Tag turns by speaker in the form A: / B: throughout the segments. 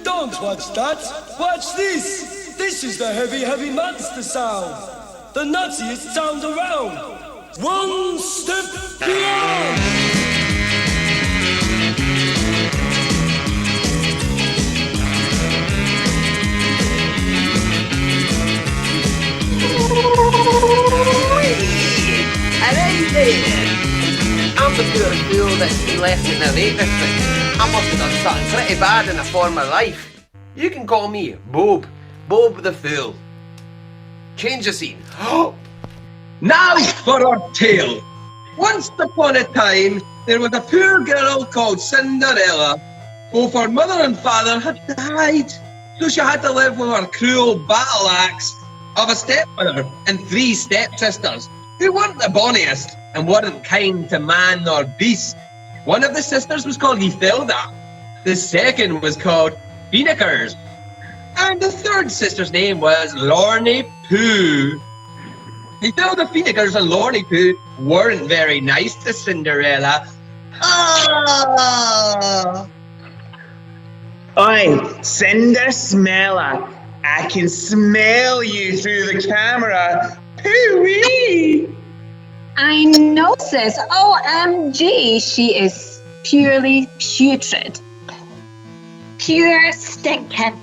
A: Don't watch that. Watch this. This is the heavy, heavy monster sound. The nuttiest sound around. One step beyond.
B: Alright then. I'm the poor fool that's been left to narrate this thing. I must have done something pretty bad in a former life. You can call me Bob. Bob the Fool. Change the scene.
C: Now for our tale. Once upon a time, there was a poor girl called Cinderella. Both her mother and father had died, so she had to live with her cruel battle axe of a stepmother and 3 stepsisters, who weren't the bonniest and weren't kind to man nor beast. One of the sisters was called Ethilda. The second was called Phoenikers. And the third sister's name was Lorne Pooh. Ethilda, Phoenikers and Lorne Pooh weren't very nice to Cinderella.
D: Oi, Cinder Smeller. I can smell you through the camera. Pooh-wee!
E: I know, sis. OMG, she is purely putrid. Pure stinking.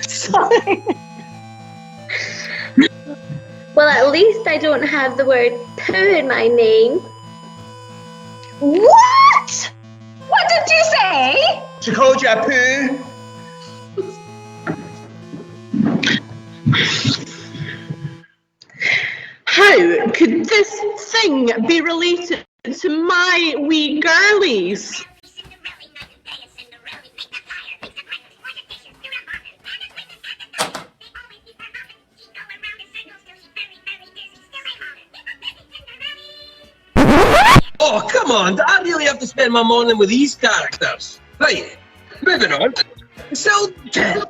F: Sorry. Well, at least I don't have the word poo in my name.
E: What? What did you say?
D: She called you a poo.
G: How could this thing be related to my wee girlies?
C: Oh, come on, do I really have to spend my morning with these characters? Right, moving on. So,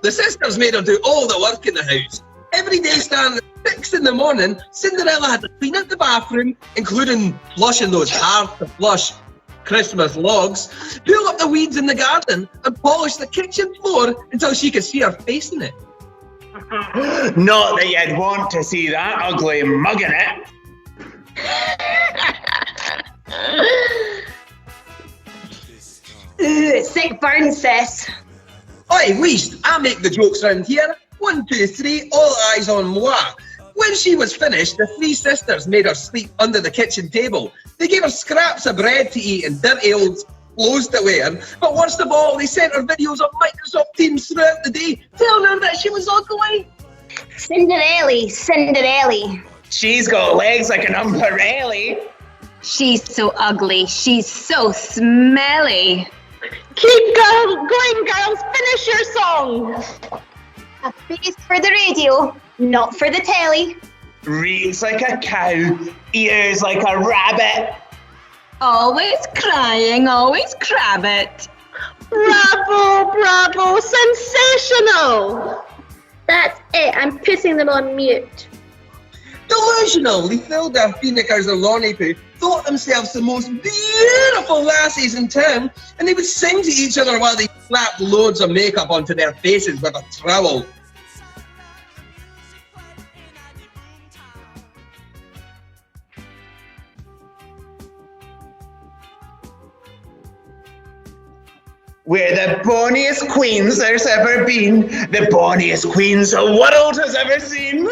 C: the sisters made her do all the work in the house. Every day starting at 6 in the morning, Cinderella had to clean up the bathroom, including flushing those hard-to-flush Christmas logs, pull up the weeds in the garden, and polish the kitchen floor until she could see her face in it.
D: Not that you'd want to see that ugly mug in it.
E: Sick burn, sis.
C: Oi, least, I make the jokes round here. 1, 2, 3, all eyes on moi. When she was finished, the 3 sisters made her sleep under the kitchen table. They gave her scraps of bread to eat and dirty old clothes to wear. But worst of all, they sent her videos of Microsoft Teams throughout the day, telling her that she was ugly.
F: Cinderella.
D: She's got legs like an umbrella.
E: She's so ugly. She's so smelly.
G: Keep going, girls. Finish your song.
F: A face for the radio, not for the telly.
D: Reeks like a cow, ears like a rabbit.
E: Always crying, always crabbit.
G: Bravo, sensational.
F: That's it, I'm putting them on mute.
C: Delusional, Ethilda, Phoenikers and Lorne Pooh thought themselves the most beautiful lassies in town, and they would sing to each other while they slapped loads of makeup onto their faces with a trowel.
D: We're the bonniest queens there's ever been. The bonniest queens the world has ever seen.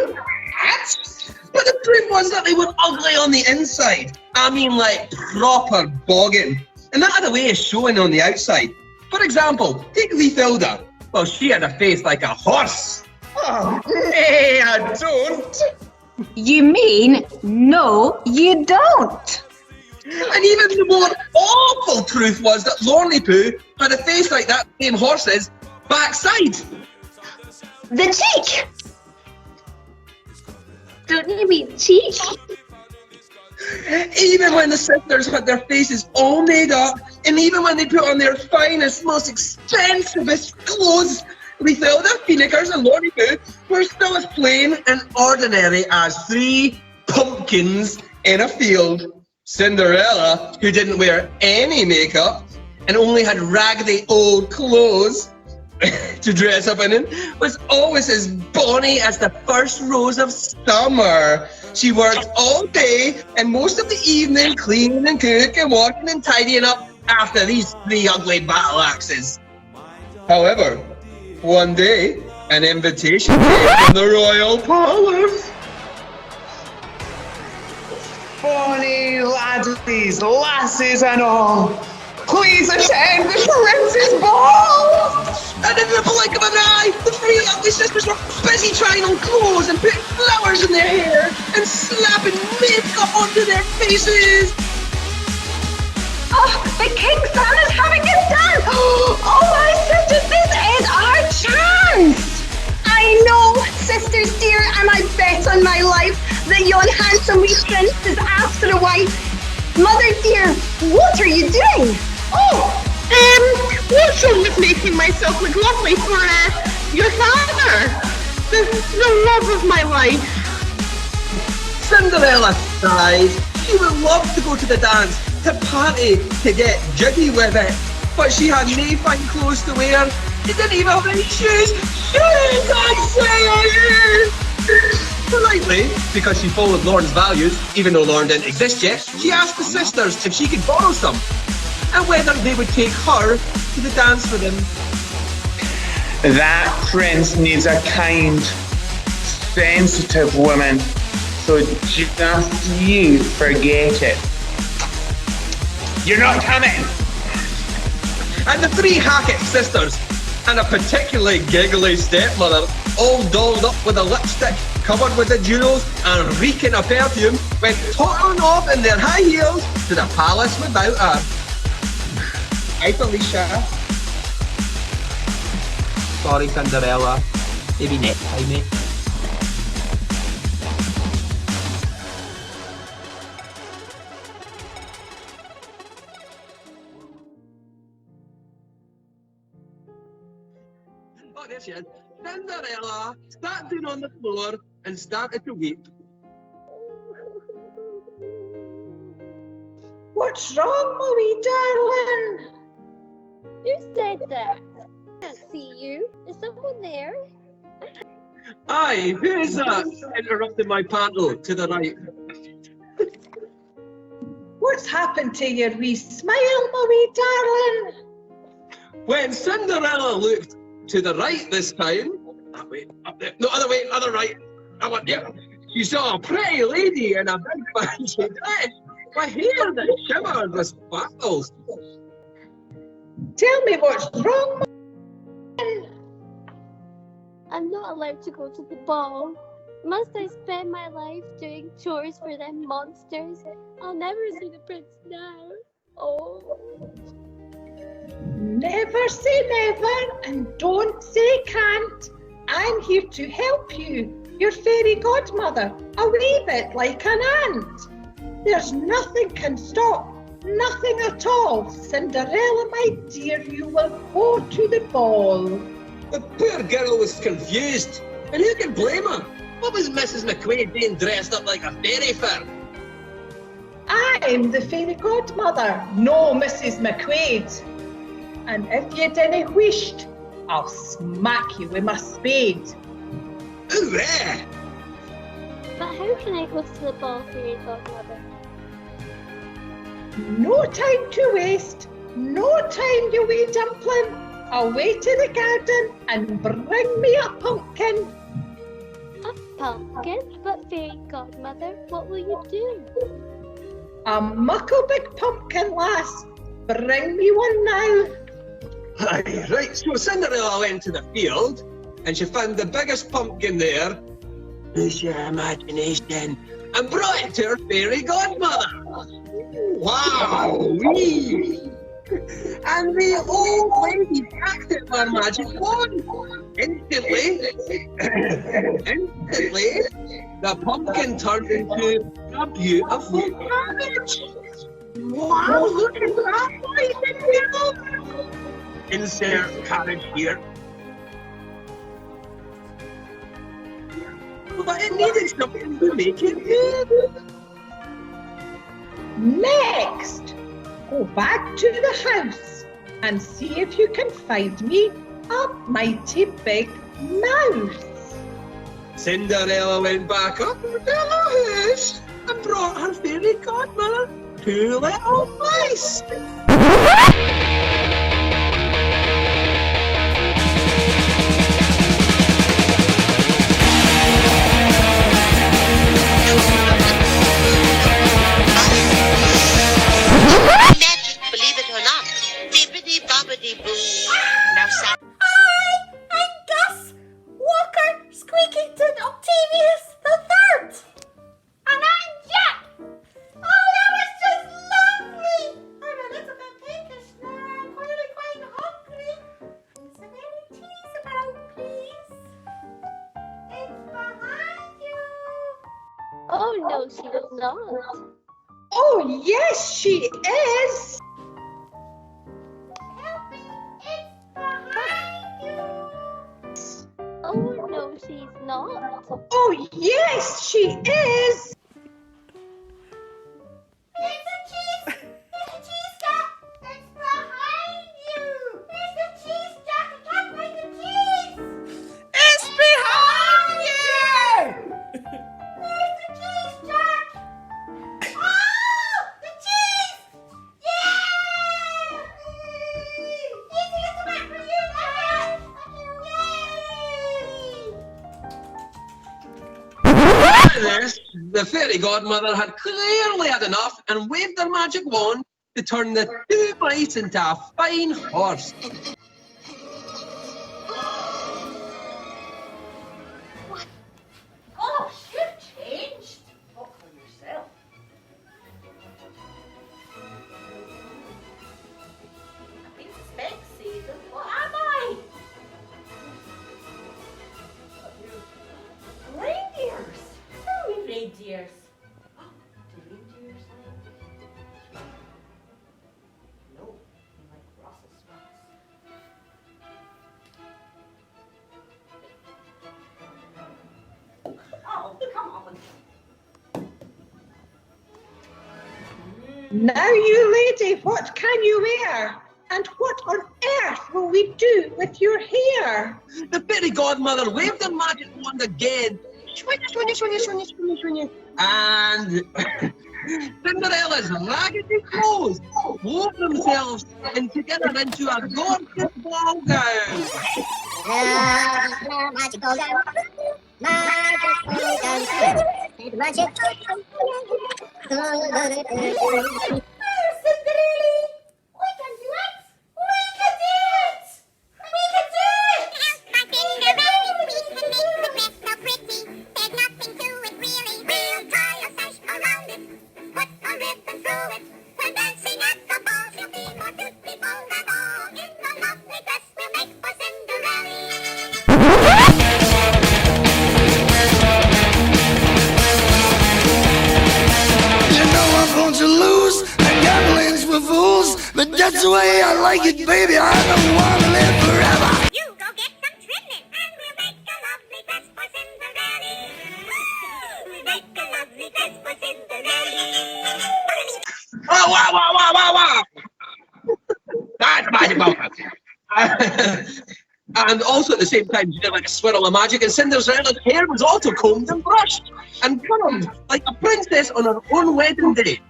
C: But the truth was that they were ugly on the inside. I mean, like, proper bogging. And that had a way of showing on the outside. For example, take Ethilda. Well, she had a face like a horse.
D: Oh, nay, I don't.
E: You mean, no, you don't.
C: And even the more awful truth was that Lorne Pooh had a face like that same horse's backside.
F: The cheek! Don't you mean cheek?
C: Even when the sisters had their faces all made up, and even when they put on their finest, most expensivest clothes, Ethilda, Phoenikers and Lorne Pooh were still as plain and ordinary as 3 pumpkins in a field. Cinderella, who didn't wear any makeup and only had raggedy old clothes to dress up in, was always as bonny as the first rose of summer. She worked all day and most of the evening cleaning and cooking, washing and tidying up after these three ugly battle axes. However, one day, an invitation came from the royal palace.
D: Bonny laddies, lasses and all, please attend the prince's ball!
C: And in the blink of an eye, the three ugly sisters were busy trying on clothes and putting flowers in their hair and slapping makeup onto their faces.
E: Oh, the king's son is having it done! Oh, my sisters, this is our chance! I know, sisters dear, and I bet on my life that yon handsome wee prince is after a wife. Mother dear, what are you doing?
G: Oh, what's wrong with making myself look lovely for your father? The love of my life.
C: Cinderella sighed. She would love to go to the dance, to party, to get jiggy with it. But she had no fine clothes to wear. She didn't even have any shoes. Shoes, I say! Politely, because she followed Lorne's values, even though Lorne didn't exist yet, she asked the sisters if she could borrow some, and whether they would take her to the dance for them.
D: That prince needs a kind, sensitive woman, so just you forget it. You're not coming!
C: And the three Hackett sisters, and a particularly giggly stepmother, all dolled up with a lipstick, covered with the jewels, and reeking of perfume, went tottering off in their high heels to the palace without her. Hi, Felicia. Sorry, Cinderella. Maybe next time, mate. Oh, there she is. Cinderella sat down on the floor and started to weep.
H: What's wrong, my wee darling?
F: Who said that? I can't see you. Is someone there?
C: Aye, who is that? Interrupted my Panto to the right.
H: What's happened to your wee smile, my wee darling?
C: When Cinderella looked to the right this time, that way, up there, no, other way, other right, I went there. She saw a pretty lady in a big fancy dress, with hair that shimmered with sparkles.
H: Tell me what's wrong,
F: I'm not allowed to go to the ball. Must I spend my life doing chores for them monsters? I'll never see the prince now. Oh.
H: Never say never and don't say can't. I'm here to help you, your fairy godmother, a wee bit like an aunt. There's nothing can stop, nothing at all. Cinderella, my dear, you will go to the ball.
C: The poor girl was confused, and who can blame her? What was Mrs. McQuaid being dressed up like a fairy for?
H: I'm the fairy godmother, no Mrs. McQuaid. And if you didn't wished, I'll smack you with my spade.
C: Ooh, there!
F: But how can I go to the ball, fairy godmother?
H: No time to waste, no time, you wee dumpling. Away to the garden and bring me a pumpkin.
F: A pumpkin? But fairy godmother, what will you do?
H: A muckle big pumpkin, lass. Bring me one now.
C: Aye, right, so Cinderella went to the field, and she found the biggest pumpkin there, use your imagination, and brought it to her fairy godmother. Wow! And the old lady acted her magic wand. Instantly, the pumpkin turned into a beautiful carriage. Wow, look at that! Insert carriage here. But it needed something to make it move.
H: Next, go back to the house and see if you can find me a mighty big mouse.
C: Cinderella went back up to the house and brought her fairy godmother 2 little mice.
I: Magic, believe it or not. Bibbidi bobbidi boo. Now,
J: Hi, I'm Gus Walker Squeakington Octavius the Third. And I'm Jack. Oh, that was just lovely. I'm a little bit pinkish now. I'm really quite hungry. Is there any cheese about, please? It's behind you.
F: Oh no, she's not.
H: Oh, yes, she is.
J: Help me, it's behind you.
F: Oh no, she's not.
H: Oh, yes, she is.
J: It's a cheese jack. It's behind you. It's the cheese jack. I can't find the cheese.
A: It's behind you!
J: Where's the cheese jack? Oh, the cheese! Yeah! Easy as a back for you, Dad. Yay!
C: This, the fairy godmother had clearly had enough and waved her magic wand to turn the 2 mice into a fine horse.
J: Oh, you've changed. Talk for yourself. I've been to Specsavers. What am I? Reindeers. Tell me reindeers. Do reindeers like? No, like Brussels sprouts. Oh, come on.
H: Now, you lady, what can you wear? And what on earth will we do with your hair?
C: The fairy godmother waved her magic wand again. Swing, swing, swing, swing, swing, swing. And Cinderella's raggedy clothes wove themselves together into a gorgeous ball gown.
I: magical girl. Magic.
J: Cinderella, we can do it! We can do it! We can do it!
I: My Cinderella, we can make the dress so pretty. There's nothing to it really. We'll tie a sash around it, put a ribbon through it. When dancing at the ball, she'll be more beautiful than all. In the lovely dress we'll make for Cinderella.
A: You know I'm going to lose, and gambling's for fools, but that's the way I like it, baby. I don't want to live forever.
I: You go get some trimming, and we'll make a lovely dress for Cinderella. We'll make a lovely dress for Cinderella.
C: Wow, wow, wow, wow, wow, wow. That's magic welcome. And also at the same time, she did like a swirl of magic, and Cinderella's hair was also combed and brushed and coloured like a princess on her own wedding day.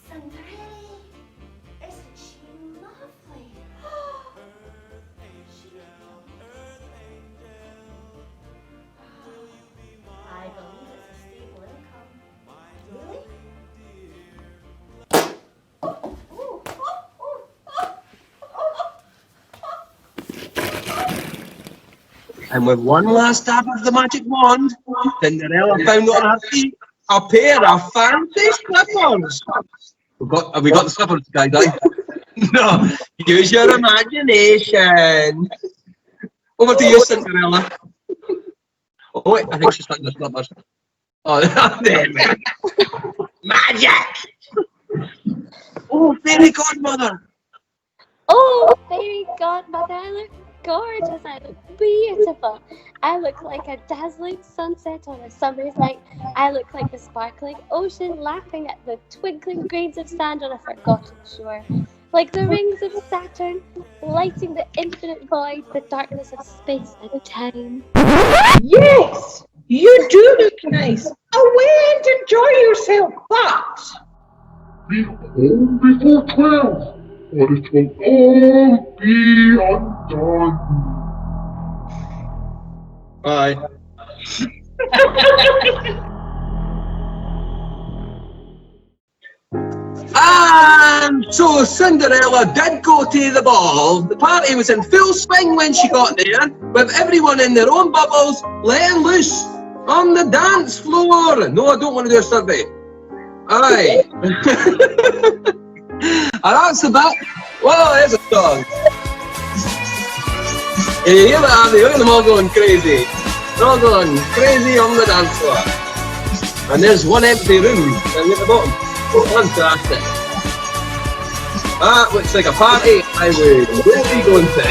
J: Cinderella, isn't she lovely? I believe it's a stable income. Really?
C: And with one last tap of the magic wand, Cinderella found on her feet a pair of fancy slippers. Have we got the slippers, guys? No, use your imagination. Over to you, Cinderella. Oh wait, I think she's found the slippers. Oh, there we go. Magic! Oh, fairy godmother!
F: Oh, fairy godmother, gorgeous. I look beautiful. I look like a dazzling sunset on a summer's night. I look like the sparkling ocean laughing at the twinkling grains of sand on a forgotten shore. Like the rings of Saturn, lighting the infinite void, the darkness of space and time.
H: Yes, you do look nice. Away and enjoy yourself, but
K: Be home before 12, or it will all be undone.
C: Aye. And so Cinderella did go to the ball. The party was in full swing when she got there, with everyone in their own bubbles, letting loose on the dance floor. No, I don't want to do a survey. Aye. And that's the bit. Whoa, there's a song. You hear that? Look at them all going crazy. They're all going crazy on the dance floor. And there's one empty room down at the bottom. Fantastic. That looks like a party I would really be going to.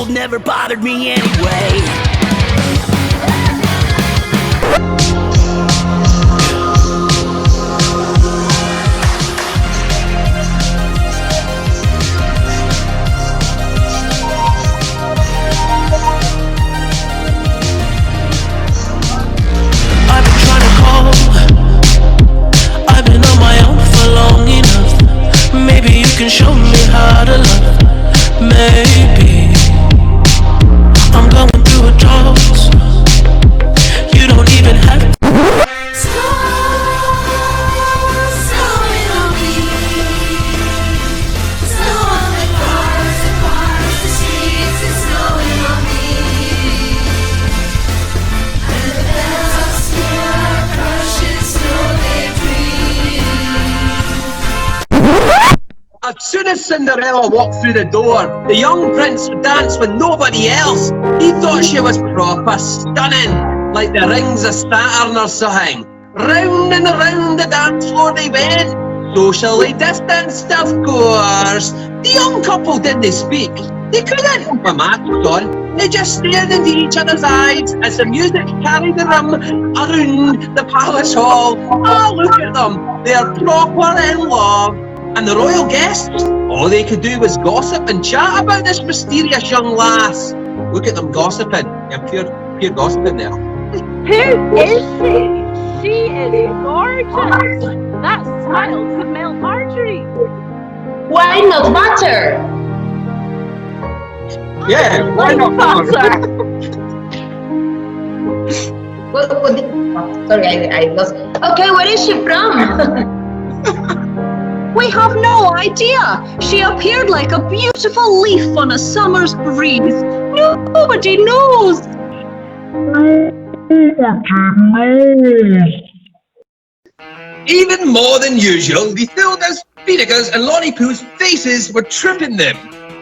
L: Never bothered me anyway. I've been trying to call. I've been on my own for long enough. Maybe you can show me how to love. Maybe I'm going through a drought. You don't even have snowing on me. Snow on the cars, the streets is snowing on me. And the bells still are crushing snow they dream.
C: As soon as Cinderella walked through the door, the young prince would dance with nobody else. He thought she was proper stunning, like the rings of Saturn or something. Round and round the dance floor they went, socially distanced of course. The young couple didn't speak. They couldn't put a mask on. They just stared into each other's eyes as the music carried them around the palace hall. Oh, look at them. They're proper in love. And the royal guests, all they could do was gossip and chat about this mysterious young lass. Look at them gossiping. Yeah, pure gossiping there.
G: Who is she? She is gorgeous. That smile could melt Marjorie.
E: Why not butter?
C: Yeah, why not
G: butter?
E: Sorry, I lost. Okay, where is she from? We have no idea. She appeared like a beautiful leaf on a summer's breeze. Nobody knows.
C: Even more than usual, the Thildas, Phoenicas and Lollypoo's faces were tripping them.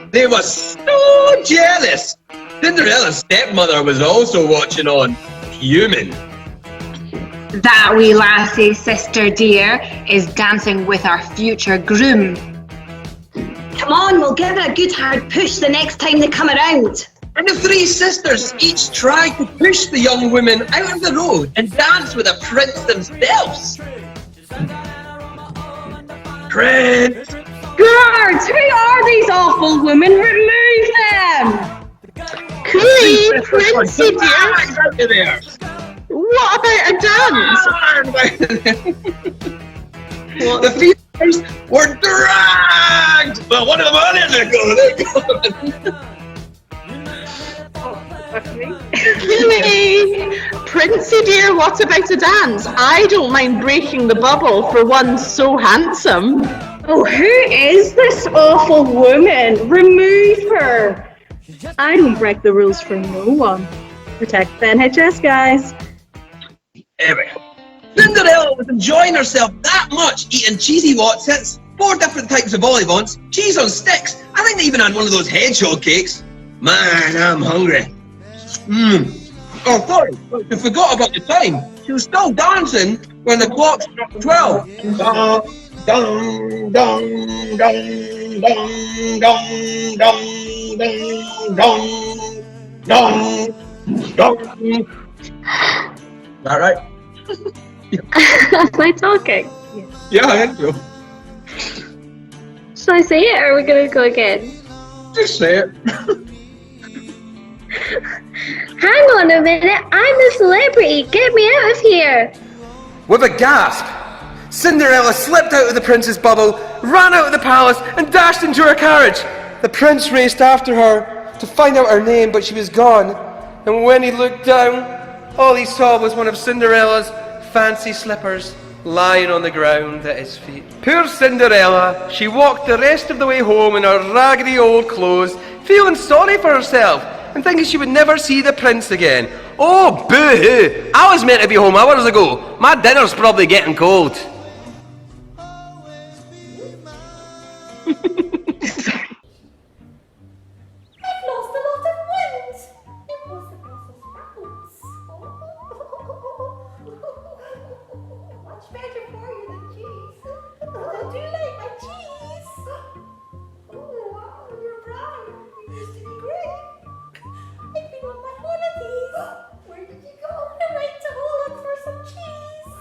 C: They were so jealous. Cinderella's stepmother was also watching on, fuming.
E: That wee lassie, sister dear, is dancing with our future groom. Come on, we'll give it a good hard push the next time they come around.
C: And the three sisters each tried to push the young woman out of the road and dance with the prince themselves. Prince!
E: Guards, who are these awful women? Remove them!
G: Queen, Princey dear.
C: Out of there.
G: What about a dance?
C: The feelers were dragged! Well, one of them on in there go.
G: Kimmy! Princey dear, what about a dance? I don't mind breaking the bubble for one so handsome.
E: Oh, who is this awful woman? Remove her. I don't break the rules for no one. Protect the NHS, guys.
C: Anyway, Cinderella was enjoying herself that much eating cheesy Watsits, 4 different types of vol au vents, cheese on sticks. I think they even had one of those hedgehog cakes. Man, I'm hungry. Oh, sorry, I forgot about the time. She was still dancing when the clock struck 12. Dong, dong, dong, dong, dong, dong, dong, dong, dong. Is that right?
F: Am I talking?
C: Yeah, I think so.
F: Shall I say it or are we going to go again?
C: Just say it.
F: Hang on a minute, I'm a celebrity. Get me out of here.
B: With a gasp, Cinderella slipped out of the prince's bubble, ran out of the palace, and dashed into her carriage. The prince raced after her to find out her name, but she was gone. And when he looked down, all he saw was one of Cinderella's fancy slippers lying on the ground at his feet. Poor Cinderella, she walked the rest of the way home in her raggedy old clothes, feeling sorry for herself and thinking she would never see the prince again. Oh, boo-hoo! I was meant to be home hours ago. My dinner's probably getting cold.
J: I've lost a lot of wind. It was because of sprouts. Much better for you than cheese. I do like my cheese. Oh wow, you're brown. You used to be grey. I think I want one of these. Where did you go? I went to Holland for some cheese.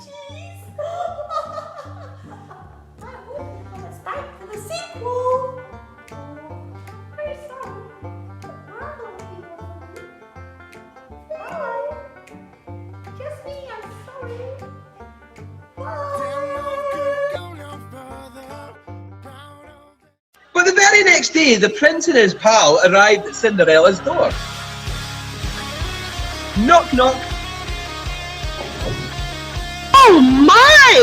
J: Cheese. I hope you come us back for the sequel. Very sorry. Bye. Just me, I'm sorry.
C: But the very next day, the prince and his pal arrived at Cinderella's door. Knock, knock.
G: Oh my!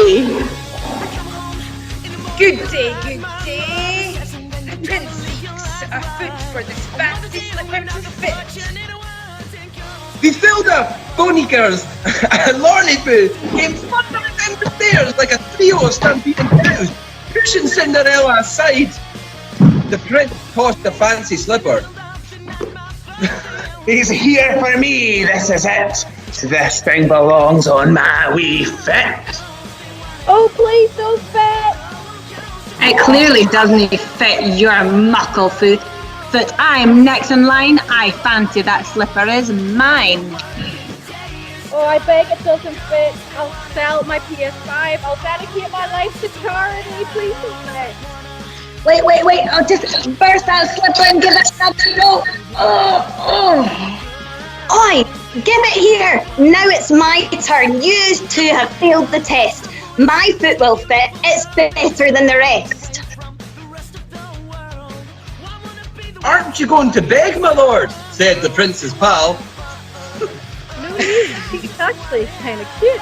M: Good day, good day. The prince seeks a foot for this fancy slipper to fit.
C: The Filda, Bonikers, and Lorne came thundering down the stairs like a trio of stampeding cows, pushing Cinderella aside. The prince tossed the fancy slipper.
D: He's here for me, this is it. This thing belongs on my wee foot.
F: Oh, please don't fit.
E: It clearly doesn't fit your muckle foot. But I'm next in line. I fancy that slipper is mine.
F: Oh, I beg it doesn't fit. I'll sell my PS5. I'll dedicate my life to charity. Please don't fit.
E: Wait. I'll just burst that slipper and give it another go. Oi, give it here. Now it's my turn. You two have failed the test. My foot will fit. It's better than the rest.
C: Aren't you going to beg, my lord? Said the prince's pal.
F: No, he's actually kind of cute.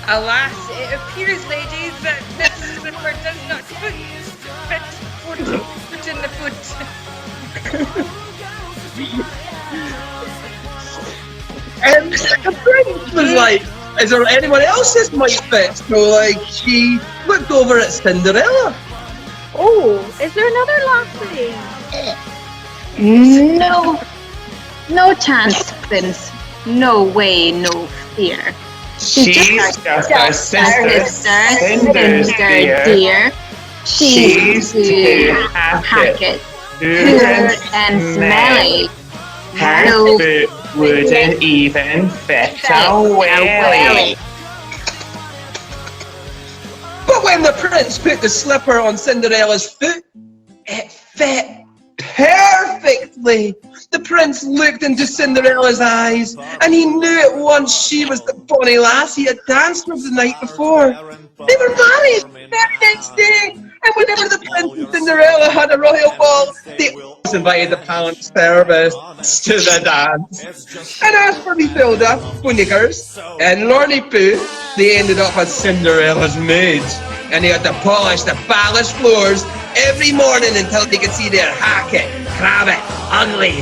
M: Alas, it appears, ladies, that this slipper does not fit foot in the foot.
C: And the prince was like, is there anyone else this might fit? So, like, she looked over at Cinderella.
F: Oh, is there another lassie?
E: No chance, Prince. No way, no fear.
D: She's just a sister, dear.
E: She's too hackett, poor and smelly.
D: Her foot wouldn't even fit a welly.
C: But when the prince put the slipper on Cinderella's foot, it fit perfectly. The prince looked into Cinderella's eyes, and he knew at once she was the bonny lass he had danced with the night before. They were married the very next day, and whenever the prince and Cinderella had a royal ball, they always invited the palace servants to the dance. And as for Matilda, Boonickers, and Lorne Pooh, they ended up as Cinderella's maids, and they had to polish the palace floors every morning until they could see their hackett, cravat, ugly,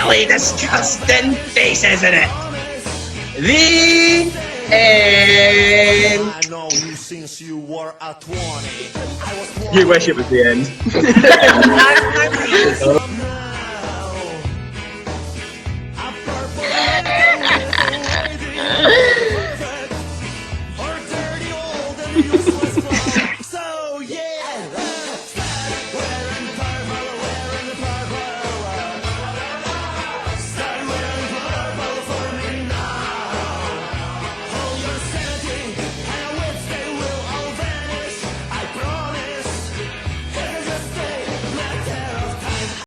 C: smelly, disgusting faces in it. The end. You wish it was the end.